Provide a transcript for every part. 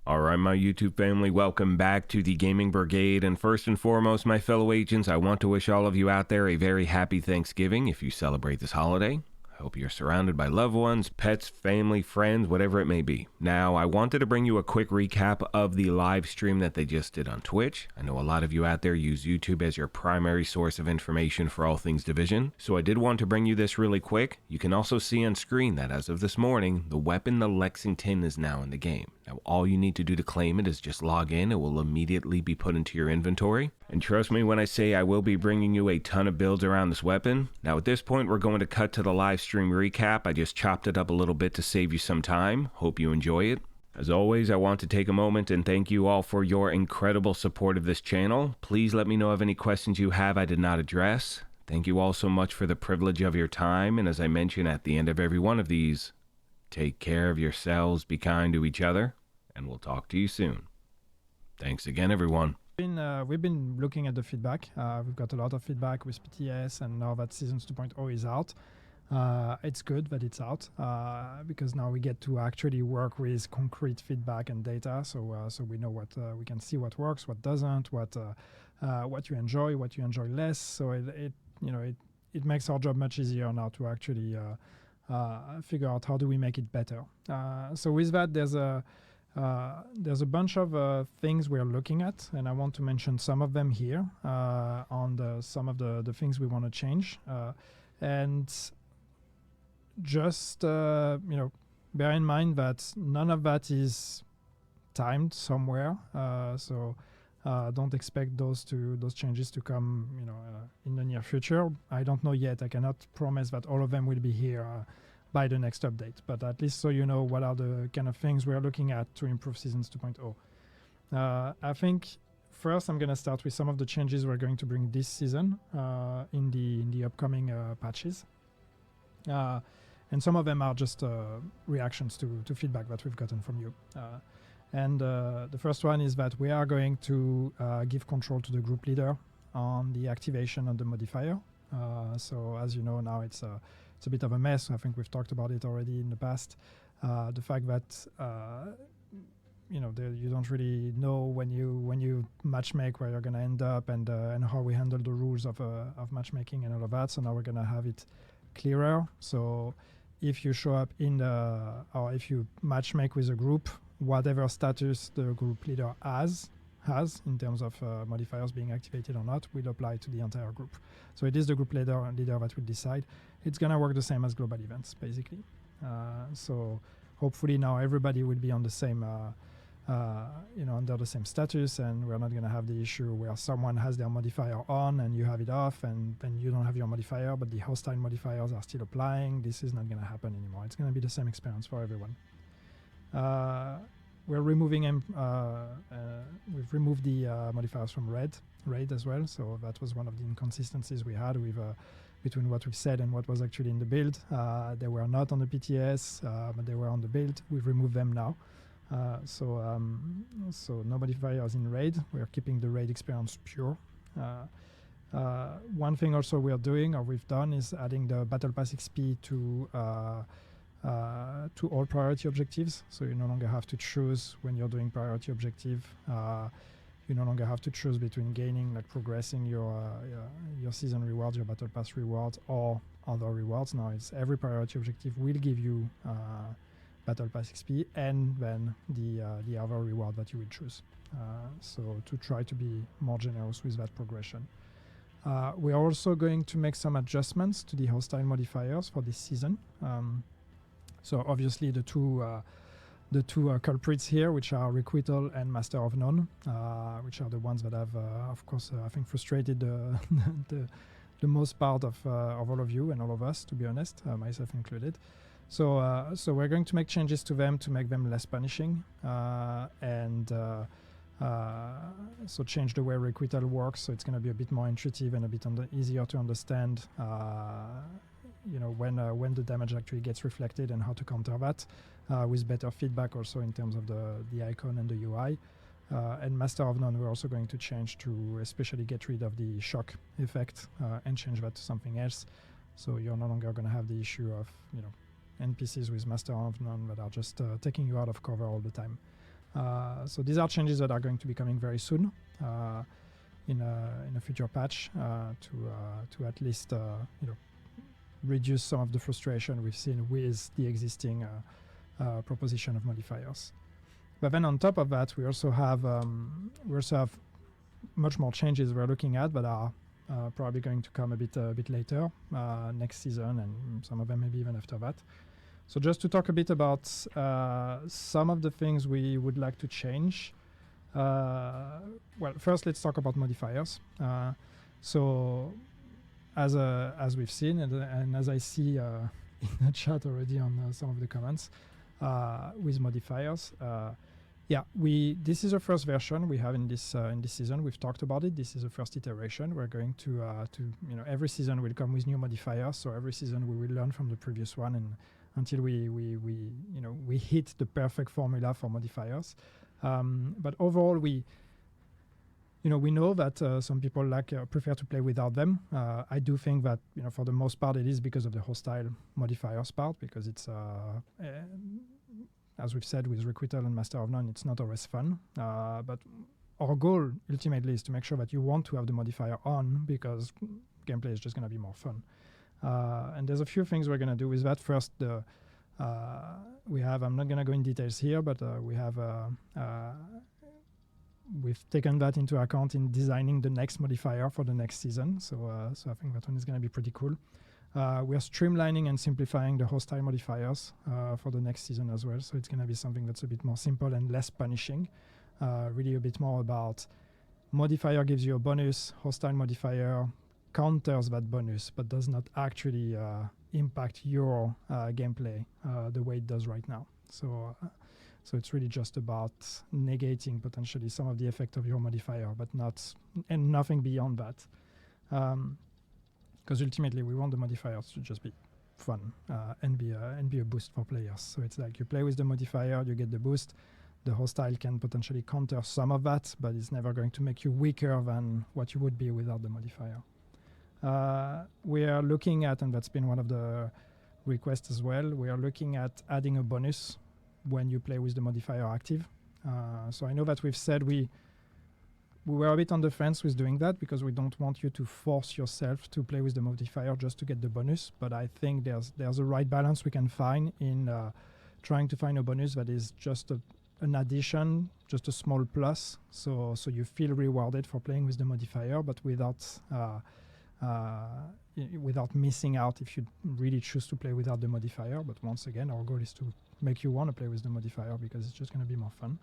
All right, my YouTube family, welcome back to the Gaming Brigade. And first and foremost, my fellow agents, I want to wish all of you out there a very happy Thanksgiving if you celebrate this holiday. I hope you're surrounded by loved ones, pets, family, friends, whatever it may be. Now, I wanted to bring you a quick recap of the live stream that they just did on Twitch. I know a lot of you out there use YouTube as your primary source of information for all things Division, so I did want to bring you this really quick. You can also see on screen that as of this morning, the weapon, the Lexington, is now in the game. Now, all you need to do to claim it is just log in. It will immediately be put into your inventory. And trust me when I say I will be bringing you a ton of builds around this weapon. Now, at this point, we're going to cut to the live stream recap. I just chopped it up a little bit to save you some time. Hope you enjoy it. As always, I want to take a moment and thank you all for your incredible support of this channel. Please let me know of any questions you have I did not address. Thank you all so much for the privilege of your time. And as I mentioned at the end of every one of these, take care of yourselves, be kind to each other, and we'll talk to you soon. Thanks again, everyone. We've been looking at the feedback. We've got a lot of feedback with PTS, and now that Seasons 2.0 is out, it's good that it's out because now we get to actually work with concrete feedback and data. So we know what we can see what works, what doesn't, what you enjoy, what you enjoy less. So it makes our job much easier now to actually figure out how do we make it better. So with that, there's a bunch of things we're looking at, and I want to mention some of them here on some of the things we want to change. And just bear in mind that none of that is timed somewhere. So don't expect those changes to come in the near future. I don't know yet. I cannot promise that all of them will be here by the next update, but at least so you know what are the kind of things we're looking at to improve Seasons 2.0. I think first I'm going to start with some of the changes we're going to bring this season in the upcoming patches. And some of them are just reactions to feedback that we've gotten from you. And the first one is that we are going to give control to the group leader on the activation of the modifier. So as you know now, it's a bit of a mess. I think we've talked about it already in the past. The fact that you don't really know when you matchmake where you're going to end up and how we handle the rules of matchmaking and all of that. So now we're going to have it clearer. So if you show up or if you matchmake with a group, whatever status the group leader has in terms of modifiers being activated or not will apply to the entire group. So it is the group leader that will decide. It's going to work the same as global events, basically. So hopefully now everybody will be on the same, under the same status, and we're not going to have the issue where someone has their modifier on and you have it off, and then you don't have your modifier, but the hostile modifiers are still applying. This is not going to happen anymore. It's going to be the same experience for everyone. We're removing we've removed the modifiers from raid as well. So that was one of the inconsistencies we had with between what we said and what was actually in the build. They were not on the PTS, but they were on the build. We've removed them now. So no modifiers in raid. We're keeping the raid experience pure. One thing also we are doing, or we've done, is adding the Battle Pass XP to all priority objectives. So you no longer have to choose when you're doing priority objective. You no longer have to choose between gaining, like progressing your season rewards, your Battle Pass rewards, or other rewards. Now it's every priority objective will give you Battle Pass XP and then the other reward that you will choose. So to try to be more generous with that progression. We are also going to make some adjustments to the hostile modifiers for this season. So obviously the two culprits here, which are Requital and Master of None, which are the ones that have, of course, I think frustrated the most part of all of you and all of us, to be honest, myself included. So we're going to make changes to them to make them less punishing, and so change the way Requital works. So it's going to be a bit more intuitive and a bit easier to understand. When the damage actually gets reflected and how to counter that, with better feedback also in terms of the icon and the UI. And Master of None, we're also going to change to especially get rid of the shock effect and change that to something else. So you're no longer going to have the issue of NPCs with Master of None that are just taking you out of cover all the time. So these are changes that are going to be coming very soon in a future patch to at least reduce some of the frustration we've seen with the existing proposition of modifiers. But then on top of that, we also have much more changes we're looking at, but are probably going to come a bit later next season, and some of them maybe even after that. So just to talk a bit about some of the things we would like to change. Well, first let's talk about modifiers. So as we've seen, and as I see in the chat already on some of the comments with modifiers, this is the first version we have in this season. We've talked about it. This is the first iteration. We're going to every season will come with new modifiers. So every season we will learn from the previous one, and until we hit the perfect formula for modifiers. But overall, we know that some people prefer to play without them. I do think that for the most part it is because of the hostile modifiers part, because it's as we've said with Requital and Master of None, it's not always fun. But our goal ultimately is to make sure that you want to have the modifier on, because gameplay is just going to be more fun. And there's a few things we're going to do with that. First, we have, I'm not going to go in details here, but we've taken that into account in designing the next modifier for the next season. So I think that one is going to be pretty cool. We are streamlining and simplifying the hostile modifiers for the next season as well. So it's going to be something that's a bit more simple and less punishing. Really a bit more about modifier gives you a bonus, hostile modifier counters that bonus, but does not actually impact your gameplay the way it does right now. So it's really just about negating potentially some of the effect of your modifier, but nothing beyond that. Because ultimately we want the modifiers to just be fun and be a boost for players. So it's like you play with the modifier, you get the boost. The hostile can potentially counter some of that, but it's never going to make you weaker than what you would be without the modifier. We are looking at, and that's been one of the requests as well, we are looking at adding a bonus when you play with the modifier active. So I know that we've said we were a bit on the fence with doing that, because we don't want you to force yourself to play with the modifier just to get the bonus. But I think there's a right balance we can find in trying to find a bonus that is just an addition, just a small plus. So you feel rewarded for playing with the modifier, but without missing out if you really choose to play without the modifier. But once again, our goal is to make you want to play with the modifier, because it's just going to be more fun.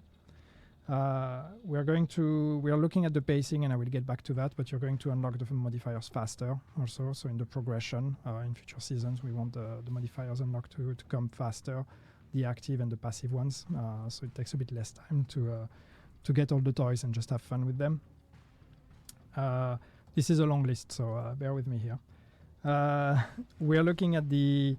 We are looking at the pacing, and I will get back to that, but you're going to unlock the modifiers faster also. So in the progression, in future seasons, we want the modifiers unlocked to come faster, the active and the passive ones. So it takes a bit less time to get all the toys and just have fun with them. This is a long list, so bear with me here. We are looking at the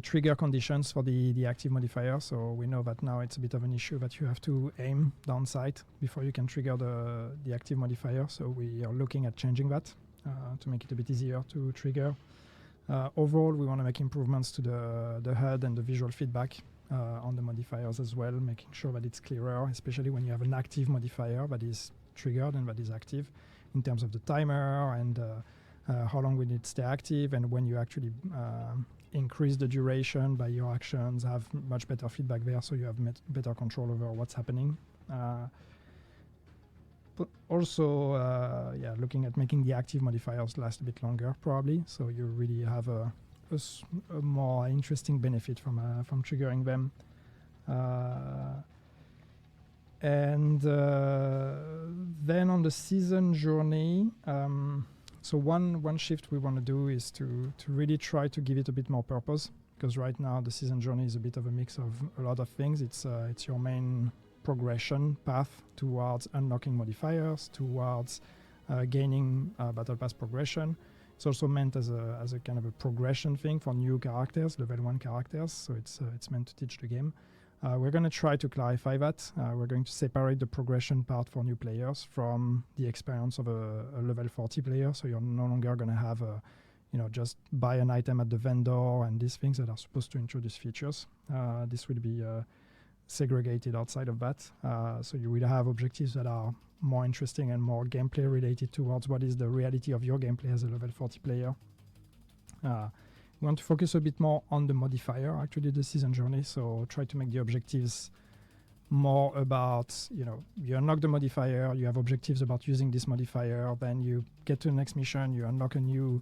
trigger conditions for the active modifier. So we know that now it's a bit of an issue that you have to aim down sight before you can trigger the active modifier. So we are looking at changing that to make it a bit easier to trigger. Overall, we want to make improvements to the HUD and the visual feedback on the modifiers as well, making sure that it's clearer, especially when you have an active modifier that is triggered and that is active, in terms of the timer and how long will it stay active, and when you actually increase the duration by your actions, have much better feedback there, so you have better control over what's happening. But also, looking at making the active modifiers last a bit longer, probably, so you really have a more interesting benefit from triggering them. And then on the season journey, so one shift we want to do is to really try to give it a bit more purpose, because right now the season journey is a bit of a mix of a lot of things. It's your main progression path towards unlocking modifiers, towards gaining Battle Pass progression. It's also meant as a kind of a progression thing for new characters, level 1 characters, so it's meant to teach the game. We're going to try to clarify that. We're going to separate the progression part for new players from the experience of a level 40 player, so you're no longer going to have just buy an item at the vendor and these things that are supposed to introduce features. This will be segregated outside of that. So you will have objectives that are more interesting and more gameplay related towards what is the reality of your gameplay as a level 40 player. We want to focus a bit more on the modifier, actually, the season journey. So try to make the objectives more about, you unlock the modifier, you have objectives about using this modifier, then you get to the next mission, you unlock a new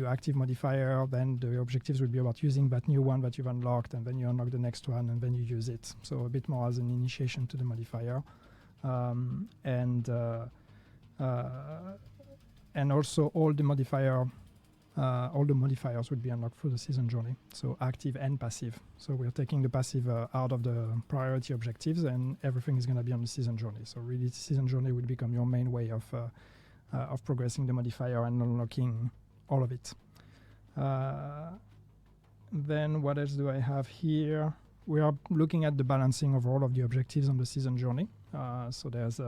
active modifier, then the objectives will be about using that new one that you've unlocked, and then you unlock the next one, and then you use it. So a bit more as an initiation to the modifier. And also all the modifiers will be unlocked through the season journey, so active and passive. So we're taking the passive out of the priority objectives, and everything is going to be on the season journey. So really, the season journey will become your main way of progressing the modifier and unlocking all of it. Then what else do I have here? We are looking at the balancing of all of the objectives on the season journey. So there's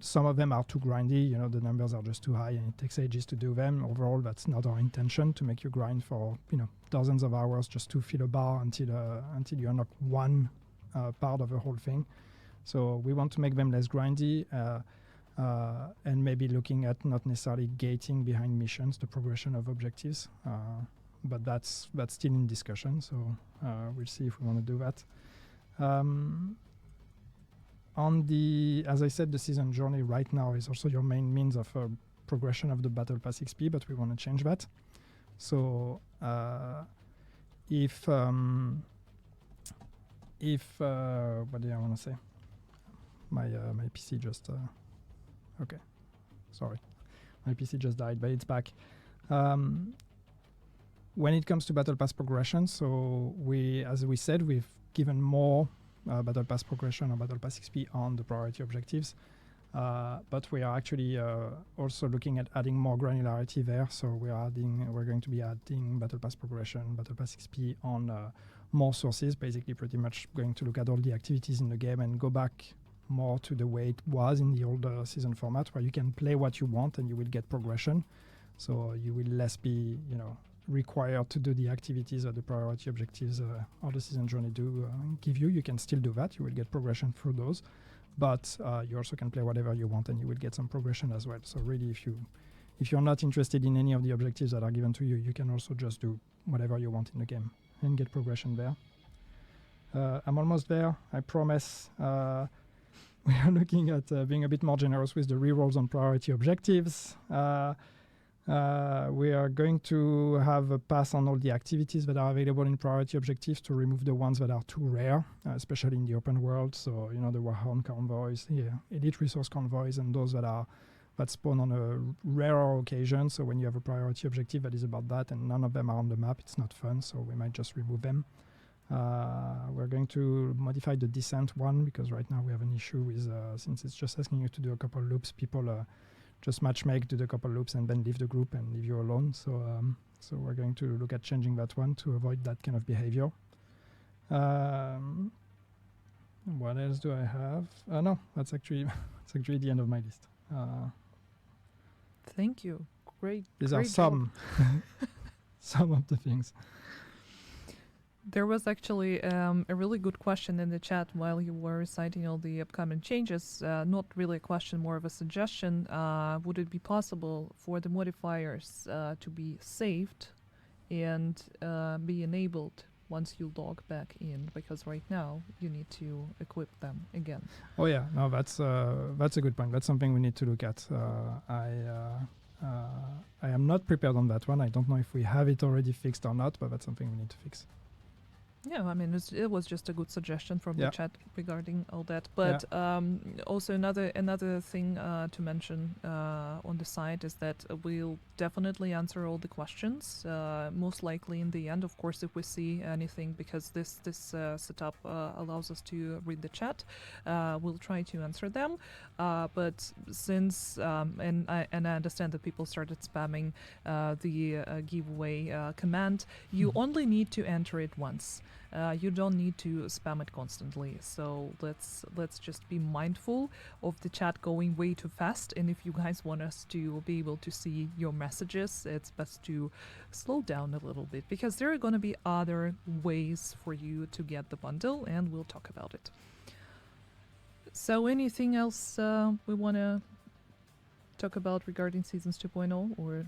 some of them are too grindy, the numbers are just too high and it takes ages to do them. Overall, that's not our intention, to make you grind for dozens of hours just to fill a bar until you unlock one part of the whole thing. So we want to make them less grindy, and maybe looking at not necessarily gating behind missions, the progression of objectives. But that's still in discussion, so we'll see if we want to do that. As I said, the season journey right now is also your main means of progression of the Battle Pass XP, but we want to change that. So if what do I want to say? My PC just okay, sorry, my PC just died, but it's back. When it comes to Battle Pass progression, so as we said, we've given more Battle Pass progression or Battle Pass XP on the priority objectives, but we are actually also looking at adding more granularity there. So we're going to be adding Battle Pass progression, Battle Pass XP on more sources. Basically, pretty much going to look at all the activities in the game and go back more to the way it was in the old season format, where you can play what you want and you will get progression. So you will less be, required to do the activities or the priority objectives or the season journey do give you. You can still do that. You will get progression through those, but you also can play whatever you want and you will get some progression as well. So really, if you're not interested in any of the objectives that are given to you, you can also just do whatever you want in the game and get progression there. I'm almost there, I promise. We are looking at being a bit more generous with the rerolls on priority objectives. We are going to have a pass on all the activities that are available in priority objectives to remove the ones that are too rare, especially in the open world. So, the Warhound convoys, elite resource convoys, and those that spawn on a rarer occasion. So when you have a priority objective that is about that and none of them are on the map, it's not fun. So we might just remove them. We're going to modify the descent one, because right now we have an issue with, since it's just asking you to do a couple loops, people just matchmake, do the couple loops, and then leave the group and leave you alone. So we're going to look at changing that one to avoid that kind of behavior. What else do I have? No, that's actually the end of my list. Thank you. Great. These great are some of the things. There was actually a really good question in the chat while you were reciting all the upcoming changes. Not really a question, more of a suggestion. Would it be possible for the modifiers to be saved and be enabled once you log back in? Because right now you need to equip them again. Oh yeah, no, that's a good point. That's something we need to look at. I am not prepared on that one. I don't know if we have it already fixed or not, but that's something we need to fix. Yeah, I mean, it was just a good suggestion from the chat regarding all that. But also another thing to mention on the site is that we'll definitely answer all the questions, most likely in the end, of course, if we see anything, because this setup allows us to read the chat. We'll try to answer them. But since, and I understand that people started spamming the giveaway command, you only need to enter it once. You don't need to spam it constantly. So let's just be mindful of the chat going way too fast. And if you guys want us to be able to see your messages, it's best to slow down a little bit, because there are going to be other ways for you to get the bundle, and we'll talk about it. So anything else we want to talk about regarding Seasons 2.0, or?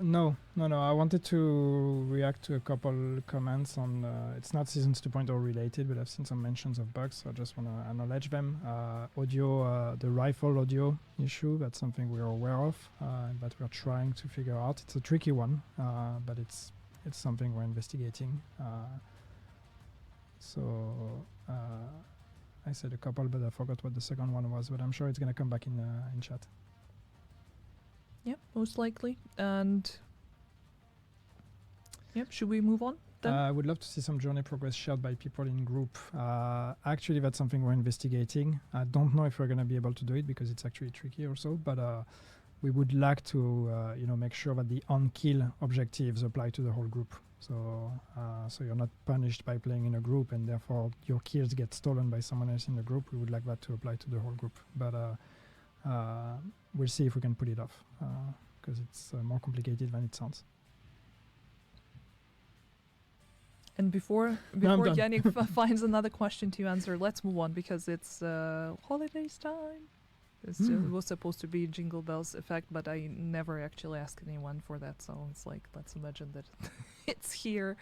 No. I wanted to react to a couple comments on. It's not Seasons 2.0 related, but I've seen some mentions of bugs, so I just want to acknowledge them. Audio, the rifle audio issue, that's something we're aware of, that we're trying to figure out. It's a tricky one, but it's something we're investigating. I said a couple, but I forgot what the second one was, but I'm sure it's going to come back in chat. Yeah, most likely. And yep, should we move on then? I would love to see some journey progress shared by people in group. Actually, that's something we're investigating. I don't know if we're going to be able to do it because it's actually tricky also, but we would like to make sure that the on-kill objectives apply to the whole group. So you're not punished by playing in a group and therefore your kills get stolen by someone else in the group. We would like that to apply to the whole group. But we'll see if we can pull it off, because it's more complicated than it sounds. And before Yannick finds another question to answer, let's move on, because it's holidays time. It was supposed to be Jingle Bells effect, but I never actually asked anyone for that, so it's like, let's imagine that it's here.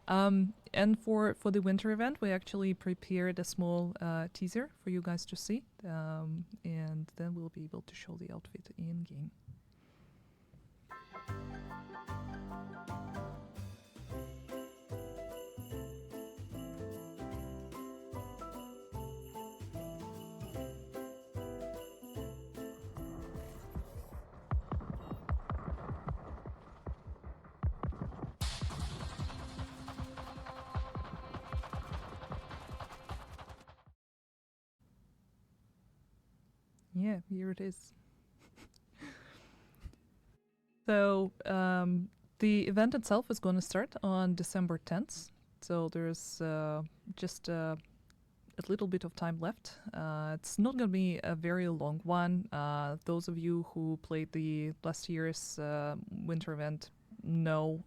And for the winter event, we actually prepared a small teaser for you guys to see, and then we'll be able to show the outfit in game. Yeah, here it is. So the event itself is going to start on December 10th. So there's just a little bit of time left. It's not going to be a very long one. Those of you who played the last year's winter event know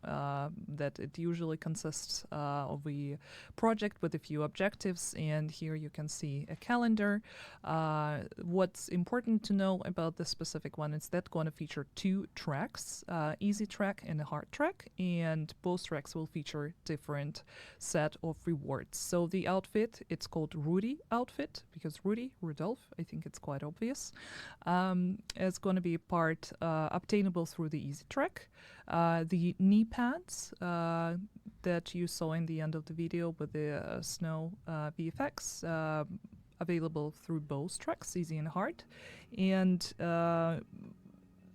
that it usually consists of a project with a few objectives, and here you can see a calendar. What's important to know about this specific one is that going to feature 2 tracks, easy track and a hard track, and both tracks will feature different set of rewards. So the outfit, it's called Rudy outfit, because Rudolph, I think it's quite obvious. It's going to be part obtainable through the easy track. The knee pads that you saw in the end of the video with the snow VFX, available through both tracks, easy and hard. And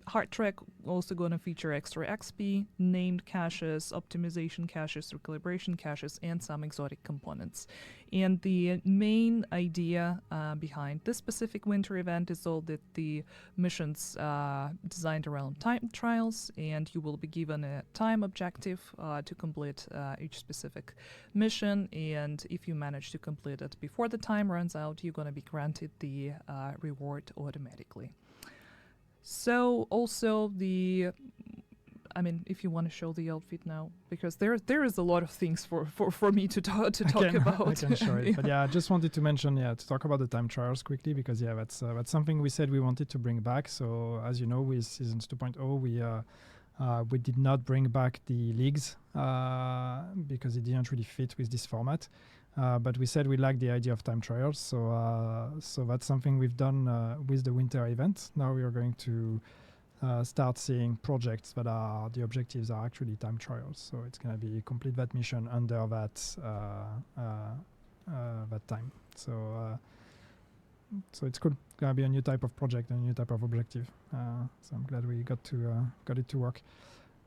hard track also going to feature extra XP, named caches, optimization caches, recalibration caches, and some exotic components. And the main idea behind this specific winter event is all that the missions designed around time trials, and you will be given a time objective to complete each specific mission. And if you manage to complete it before the time runs out, you're going to be granted the reward automatically. So also if you want to show the outfit now, because there is a lot of things for me to talk about. I can show it, but I just wanted to mention, to talk about the time trials quickly, because that's something we said we wanted to bring back. So as you know, with Seasons 2.0, we did not bring back the leagues because it didn't really fit with this format. But we said we like the idea of time trials, so that's something we've done with the winter event. Now we are going to start seeing projects that the objectives are actually time trials. So it's going to be complete that mission under that time. So it's cool. It's going to be a new type of project and a new type of objective. So I'm glad we got it to work.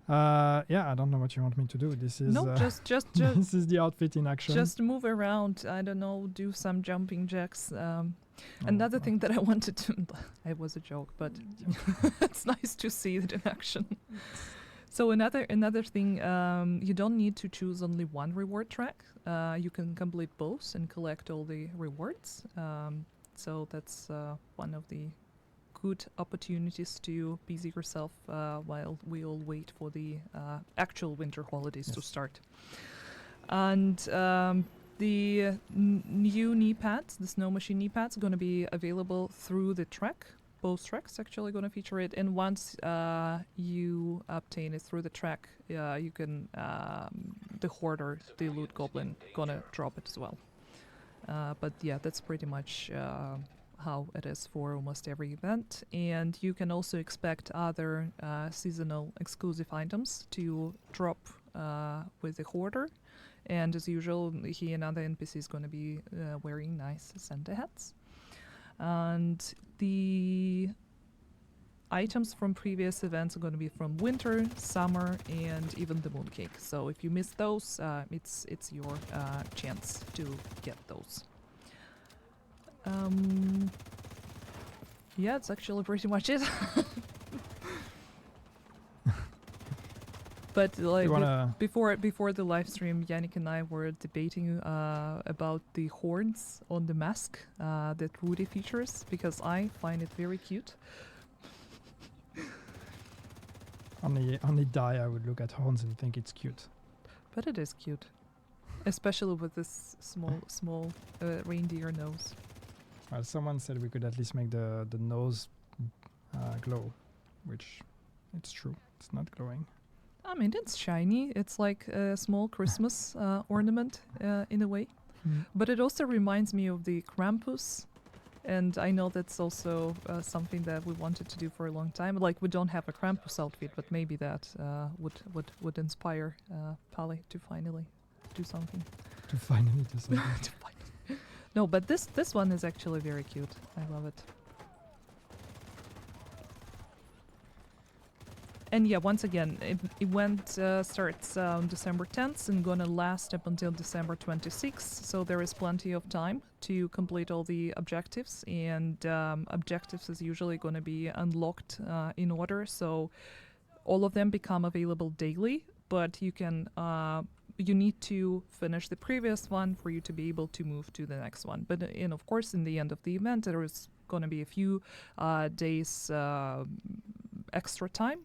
I don't know what you want me to do. This is just this is the outfit in action. Just move around. I don't know. Do some jumping jacks. Another thing that I wanted to. It was a joke, but it's nice to see it in action. So another thing, you don't need to choose only one reward track. You can complete both and collect all the rewards. So that's one of the good opportunities to busy yourself while we all wait for the actual winter holidays to start. And the new knee pads, the snow machine knee pads, are going to be available through the track. Both tracks actually going to feature it, and once you obtain it through the track, you can the hoarder, the loot goblin, gonna drop it as well. But yeah, that's pretty much how it is for almost every event. And you can also expect other seasonal exclusive items to drop with the hoarder. And as usual, he and other NPCs going to be wearing nice Santa hats. And the items from previous events are going to be from winter, summer, and even the mooncake. So if you miss those, it's your chance to get those. Yeah, it's actually pretty much it. But like before the live stream, Yannick and I were debating about the horns on the mask that Rudy features, because I find it very cute. Only die I would look at horns and think it's cute. But it is cute, especially with this small reindeer nose. Well, someone said we could at least make the nose glow, which it's true. It's not glowing. I mean, it's shiny. It's like a small Christmas ornament in a way. But it also reminds me of the Krampus. And I know that's also something that we wanted to do for a long time. Like, we don't have a Krampus outfit, but maybe that would inspire Pali to finally do something. To finally do something. No, but this one is actually very cute. I love it. And yeah, once again, event starts on December 10th and gonna last up until December 26th. So there is plenty of time to complete all the objectives. And objectives is usually gonna be unlocked in order. So all of them become available daily, but you can you need to finish the previous one for you to be able to move to the next one. But and of course, in the end of the event, there is gonna be a few days extra time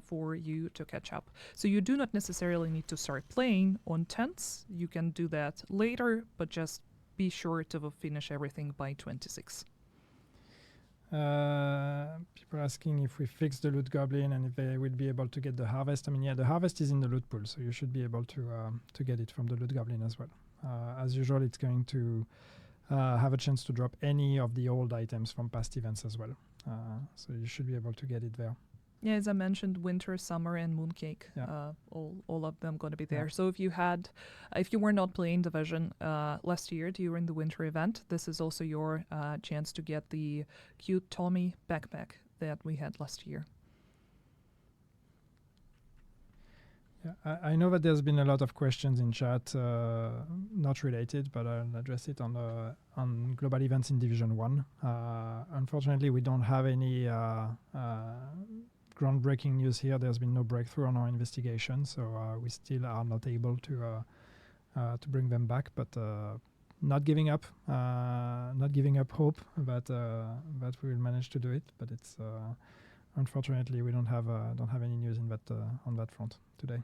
for you to catch up. So you do not necessarily need to start playing on 10th. You can do that later, but just be sure to finish everything by 26. People asking if we fix the loot goblin and if they will be able to get the harvest. I mean, yeah, the harvest is in the loot pool, so you should be able to get it from the loot goblin as well. As usual, it's going to have a chance to drop any of the old items from past events as well. So you should be able to get it there. Yeah, as I mentioned, winter, summer, and mooncake, all of them going to be there. So if you were not playing Division last year during the winter event, this is also your chance to get the cute Tommy backpack that we had last year. Yeah, I know that there's been a lot of questions in chat, not related, but I'll address it on global events in Division 1. Unfortunately, we don't have any groundbreaking news here. There's been no breakthrough on our investigation, so we still are not able to bring them back. But not giving up hope that we will manage to do it. But it's unfortunately we don't have any news in that on that front today.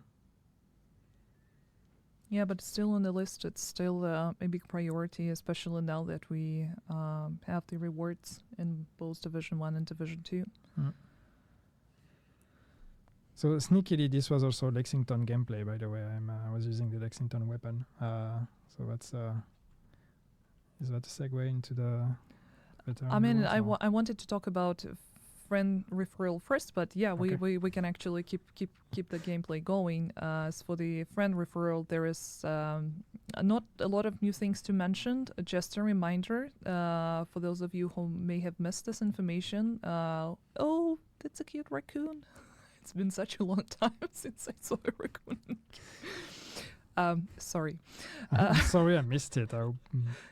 Yeah, but still on the list, it's still a big priority, especially now that we have the rewards in both Division 1 and Division 2. So sneakily, this was also Lexington gameplay, by the way. I was using the Lexington weapon. So that's is that a segue into the veteran? I mean, I wanted to talk about friend referral first, but yeah, okay. we can actually keep the gameplay going. As for the friend referral, there is not a lot of new things to mention. Just a reminder for those of you who may have missed this information. Oh, that's a cute raccoon. It's been such a long time since I saw a raccoon. Sorry. Sorry, I missed it.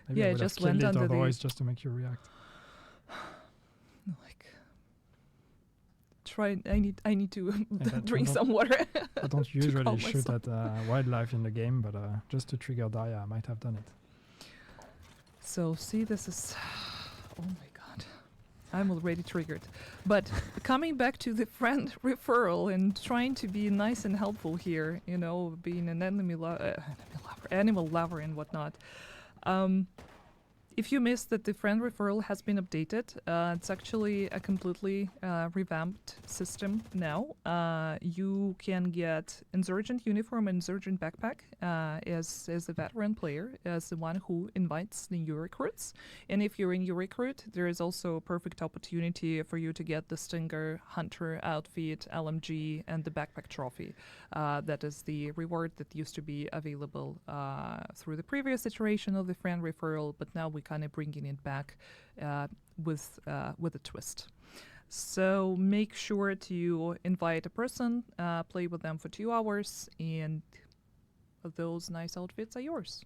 Maybe I would just have killed went it under otherwise just to make you react. Like, try. I need to drink I some water. I don't to usually calm shoot myself. at wildlife in the game, but just to trigger die, I might have done it. So see, this is. Oh my god, I'm already triggered. But coming back to the friend referral and trying to be nice and helpful here, you know, being an animal lover and whatnot. If you missed that the friend referral has been updated, it's actually a completely revamped system now. You can get Insurgent uniform and Insurgent backpack as a veteran player, as the one who invites the new recruits. And if you're a new recruit, there is also a perfect opportunity for you to get the Stinger, Hunter outfit, LMG, and the backpack trophy. That is the reward that used to be available through the previous iteration of the friend referral, but now we kind of bringing it back with a twist. So make sure to invite a person, play with them for 2 hours, and those nice outfits are yours.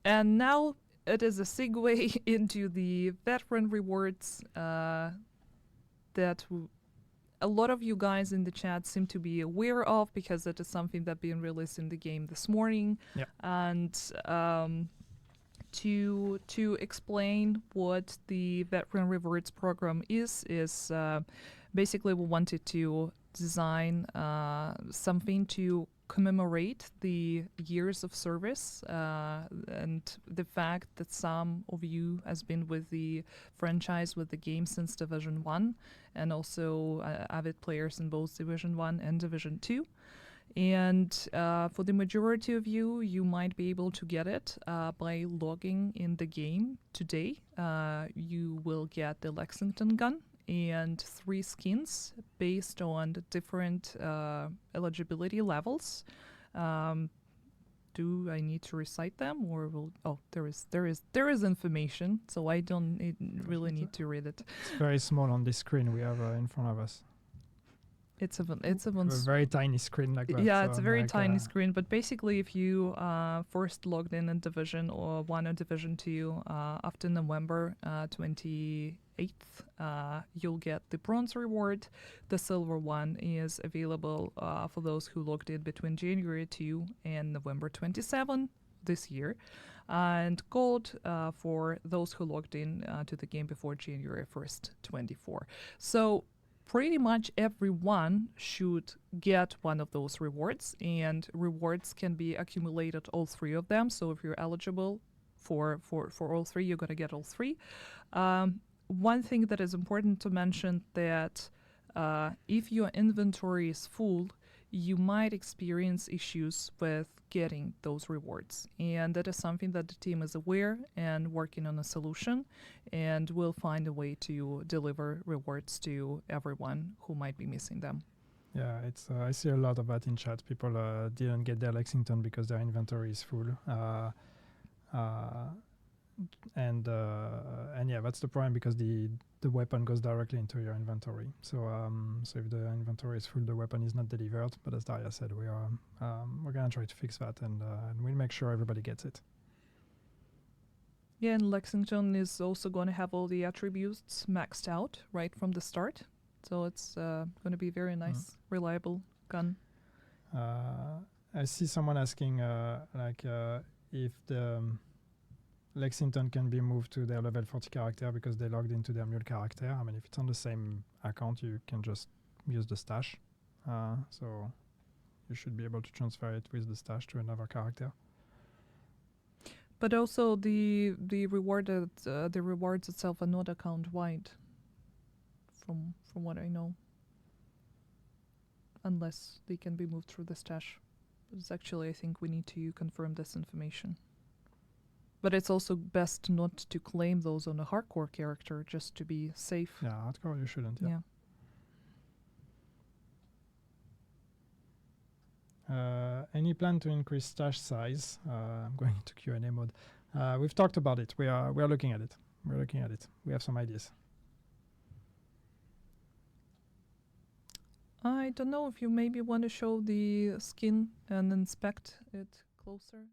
And now it is a segue into the veteran rewards that a lot of you guys in the chat seem to be aware of, because it is something that been released in the game this morning. Yeah. And to explain what the veteran rewards program is basically we wanted to design something to commemorate the years of service and the fact that some of you has been with the franchise, with the game since Division 1, and also avid players in both Division 1 and Division 2. And for the majority of you, you might be able to get it by logging in the game today. You will get the Lexington gun and 3 skins based on the different eligibility levels. Do I need to recite them, or will? Oh, there is information, so I don't really need to read it. It's very small on this screen we have in front of us. It's a very tiny screen like that. Yeah, so it's a I'm very like, tiny screen. But basically, if you first logged in Division or 1 or Division 2 after November 28th, you'll get the bronze reward. The silver one is available for those who logged in between January 2 and November 27 this year. And gold for those who logged in to the game before January 1st, 24. So pretty much everyone should get one of those rewards, and rewards can be accumulated, all 3 of them. So if you're eligible for all 3, you're going to get all 3. One thing that is important to mention that if your inventory is full, you might experience issues with getting those rewards. And that is something that the team is aware and working on a solution, and will find a way to deliver rewards to everyone who might be missing them. Yeah, it's I see a lot of that in chat. People didn't get their Lexington because their inventory is full. And yeah, that's the problem, because the weapon goes directly into your inventory. So if the inventory is full, the weapon is not delivered. But as Daria said, we're gonna try to fix that, and we'll make sure everybody gets it. Yeah, and Lexington is also going to have all the attributes maxed out right from the start. So it's going to be very nice, reliable gun. I see someone asking if the Lexington can be moved to their level 40 character because they logged into their mule character. I mean, if it's on the same account, you can just use the stash. So you should be able to transfer it with the stash to another character. But also the rewards itself are not account wide, from what I know, unless they can be moved through the stash. But it's actually, I think we need to confirm this information. But it's also best not to claim those on a hardcore character, just to be safe. Yeah, hardcore you shouldn't. Yeah. Any plan to increase stash size? I'm going into Q&A mode. We've talked about it. We are looking at it. We have some ideas. I don't know if you maybe want to show the skin and inspect it closer.